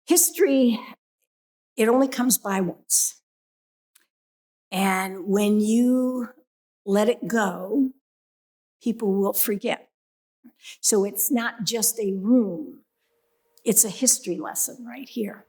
History, it only comes by once. And when you let it go, people will forget. So it's not just a room, it's a history lesson right here.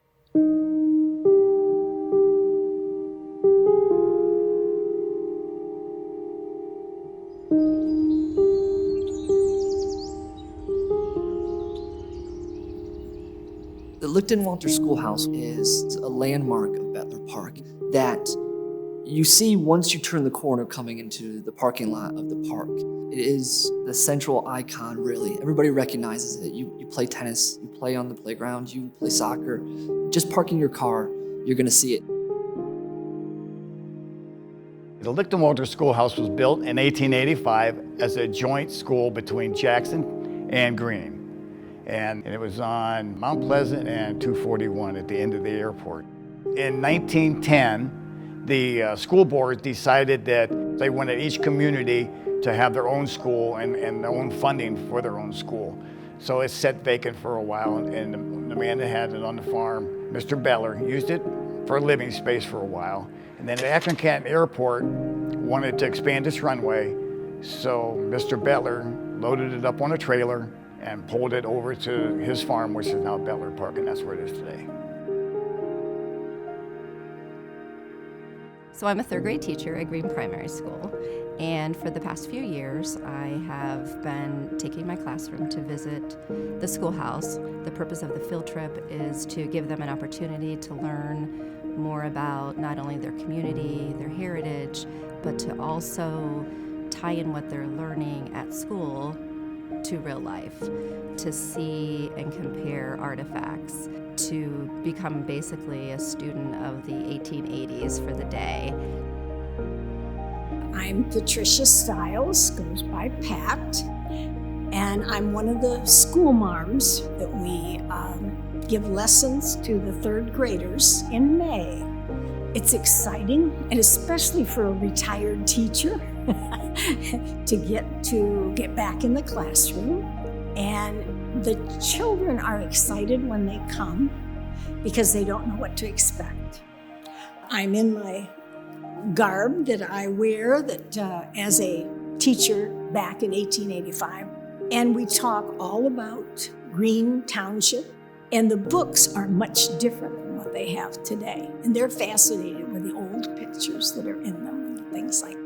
The Lichtenwalter Schoolhouse is a landmark of Bettler Park that you see once you turn the corner coming into the parking lot of the park. It is the central icon, really. Everybody recognizes it. You play tennis, you play on the playground, you play soccer. Just parking your car, you're gonna see it. The Lichtenwalter Schoolhouse was built in 1885 as a joint school between Jackson and Greene. And it was on Mount Pleasant and 241 at the end of the airport. In 1910, the school board decided that they wanted each community to have their own school and their own funding for their own school. So it sat vacant for a while, and the man that had it on the farm, Mr. Bettler, used it for a living space for a while. And then the Akron-Canton Airport wanted to expand its runway, so Mr. Bettler loaded it up on a trailer and pulled it over to his farm, which is now Bettler Park, and that's where it is today. So I'm a third grade teacher at Greene Primary School, and for the past few years I have been taking my classroom to visit the schoolhouse. The purpose of the field trip is to give them an opportunity to learn more about not only their community, their heritage, but to also tie in what they're learning at school to real life, to see and compare artifacts, to become basically a student of the 1880s for the day. I'm Patricia Stiles, goes by Pat, and I'm one of the school marms that we give lessons to the third graders in May. It's exciting, and especially for a retired teacher, to get back in the classroom. And the children are excited when they come because they don't know what to expect. I'm in my garb that I wear as a teacher back in 1885. And we talk all about Greene Township, and the books are much different than what they have today. And they're fascinated with the old pictures that are in them and things like that.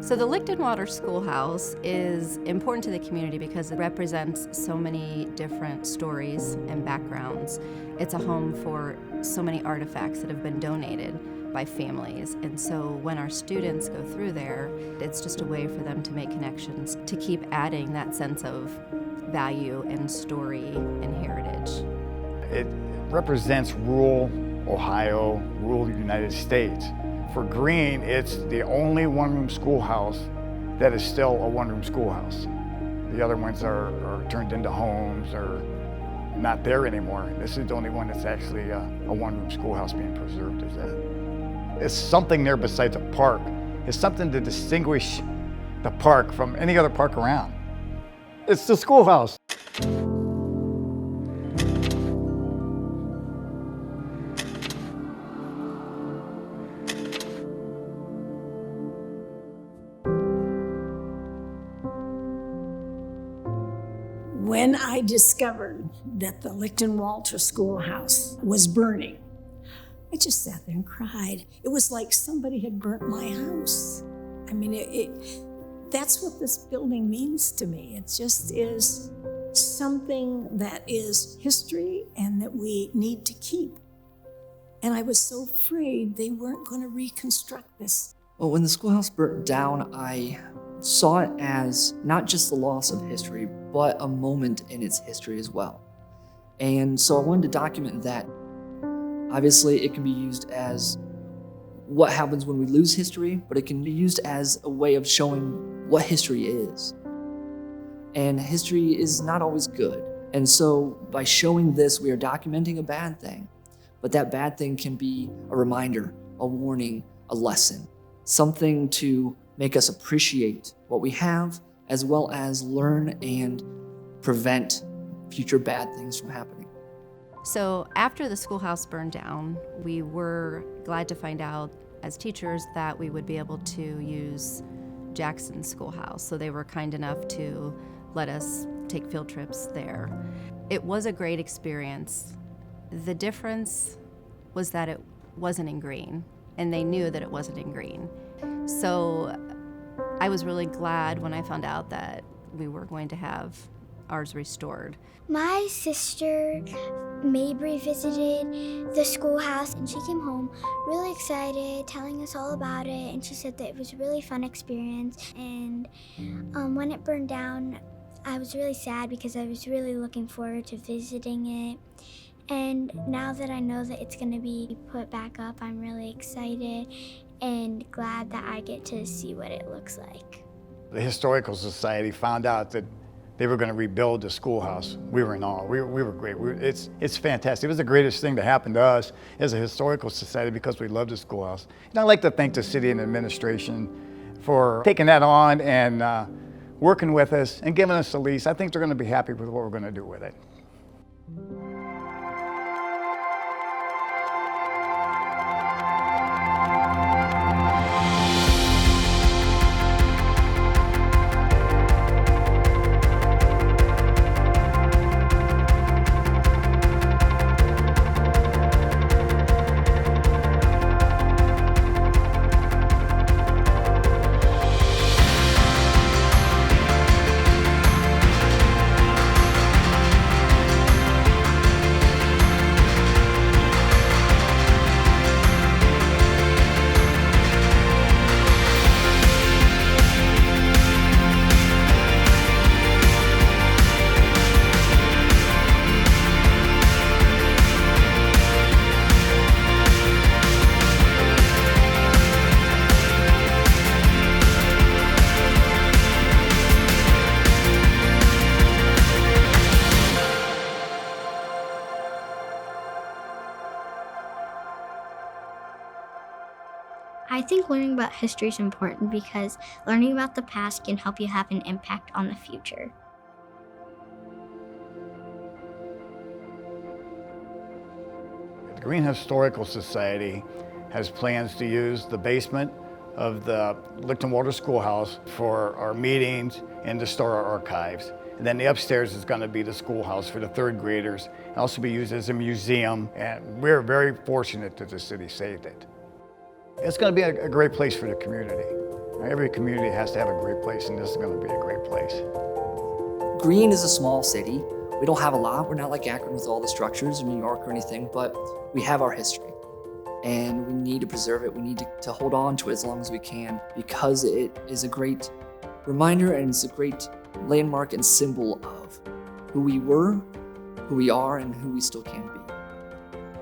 So the Lichtenwalter Schoolhouse is important to the community because it represents so many different stories and backgrounds. It's a home for so many artifacts that have been donated by families. And so when our students go through there, it's just a way for them to make connections, to keep adding that sense of value and story and heritage. It represents rural Ohio, rural United States. For Greene, it's the only one-room schoolhouse that is still a one-room schoolhouse. The other ones are turned into homes or not there anymore. This is the only one that's actually a one-room schoolhouse being preserved as that. It's something there besides a park. It's something to distinguish the park from any other park around. It's the schoolhouse. When I discovered that the Lichtenwalter Schoolhouse was burning, I just sat there and cried. It was like somebody had burnt my house. I mean, that's what this building means to me. It just is something that is history and that we need to keep. And I was so afraid they weren't going to reconstruct this. Well, when the schoolhouse burnt down, I saw it as not just the loss of history, but a moment in its history as well. And so I wanted to document that. Obviously, it can be used as what happens when we lose history, but it can be used as a way of showing what history is. And history is not always good. And so by showing this, we are documenting a bad thing, but that bad thing can be a reminder, a warning, a lesson, something to make us appreciate what we have, as well as learn and prevent future bad things from happening. So after the schoolhouse burned down, we were glad to find out as teachers that we would be able to use Jackson's schoolhouse. So they were kind enough to let us take field trips there. It was a great experience. The difference was that it wasn't in green, and they knew that it wasn't in green. So I was really glad when I found out that we were going to have ours restored. My sister Mabry visited the schoolhouse and she came home really excited, telling us all about it, and she said that it was a really fun experience. And when it burned down, I was really sad because I was really looking forward to visiting it. And now that I know that it's going to be put back up, I'm really excited and glad that I get to see what it looks like. The Historical Society found out that they were going to rebuild the schoolhouse. We were in awe. We were great. It's fantastic. It was the greatest thing to happen to us as a Historical Society because we love the schoolhouse. And I'd like to thank the city and administration for taking that on and working with us and giving us a lease. I think they're going to be happy with what we're going to do with it. I think learning about history is important because learning about the past can help you have an impact on the future. The Green Historical Society has plans to use the basement of the Lichtenwalter Schoolhouse for our meetings and to store our archives. And then the upstairs is going to be the schoolhouse for the third graders and also be used as a museum. And we're very fortunate that the city saved it. It's going to be a great place for the community. Every community has to have a great place, and this is going to be a great place. Greene is a small city. We don't have a lot. We're not like Akron with all the structures or New York or anything, but we have our history. And we need to preserve it. We need to hold on to it as long as we can because it is a great reminder and it's a great landmark and symbol of who we were, who we are, and who we still can be.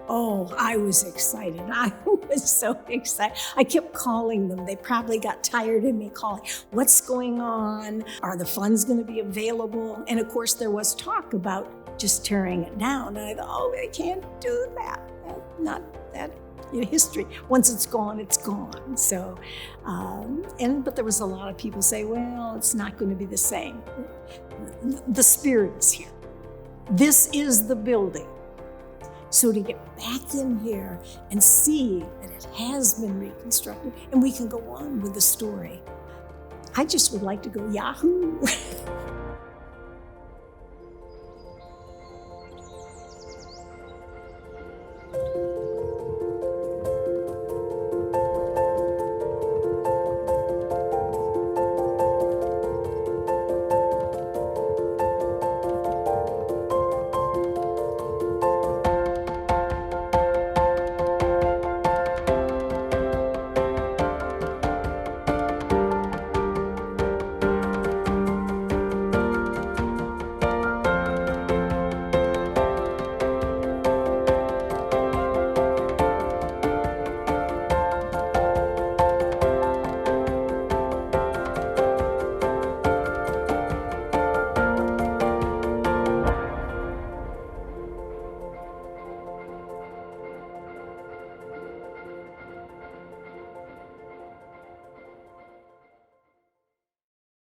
Oh, I was excited. I was so excited. I kept calling them. They probably got tired of me calling. What's going on? Are the funds going to be available? And of course, there was talk about just tearing it down. And I thought, oh, they can't do that. Not that history. Once it's gone, it's gone. So, but there was a lot of people say, well, it's not going to be the same. The spirit is here. This is the building. So to get back in here and see that it has been reconstructed and we can go on with the story, I just would like to go Yahoo!